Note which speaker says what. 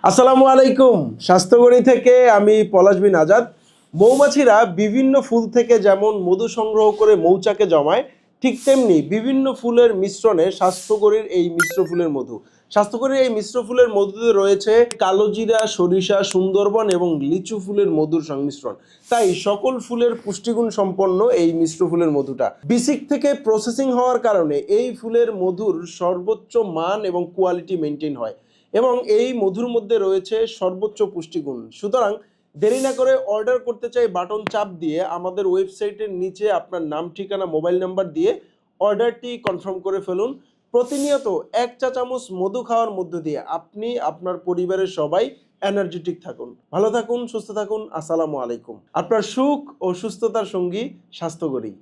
Speaker 1: আসসালামু আলাইকুম। স্বাস্থ্যগণী থেকে আমি পলাশ বিন আজাদ। মৌমাছিরা বিভিন্ন ফুল থেকে যেমন মধু সংগ্রহ করে মৌচাকে জমায়, ঠিক তেমনি বিভিন্ন ফুলের মিশ্রণে স্বাস্থ্যকরীর এই মিশ্র ফুলের মধু। স্বাস্থ্যকরীর এই মিশ্র ফুলের মধুতে রয়েছে কালোজিরা, সরিষা, সুন্দরবন এবং লিচু ফুলের মধুর সংমিশ্রণ। তাই সকল ফুলের পুষ্টিগুণ সম্পন্ন এই মিশ্র ফুলের মধুটা বেসিক থেকে প্রসেসিং হওয়ার কারণে এই ফুলের মধুর সর্বোচ্চ মান এবং কোয়ালিটি মেনটেন হয় এবং এই মধুর মধ্যে রয়েছে সর্বোচ্চ পুষ্টিগুণ। সুতরাং দেরি না করে অর্ডার করতে চাই বাটন চাপ দিয়ে আমাদের ওয়েবসাইটের নিচে আপনার নাম, ঠিকানা, মোবাইল নাম্বার দিয়ে অর্ডারটি কনফার্ম করে ফেলুন। প্রতিনিয়ত 1 চা চামচ মধু খাওয়ার মধ্য দিয়ে আপনি আপনার পরিবারের সবাই এনার্জেটিক থাকুন, ভালো থাকুন, সুস্থ থাকুন। আসসালামু আলাইকুম। আপনার সুখ ও সুস্থতার সঙ্গী স্বাস্থ্যকরী।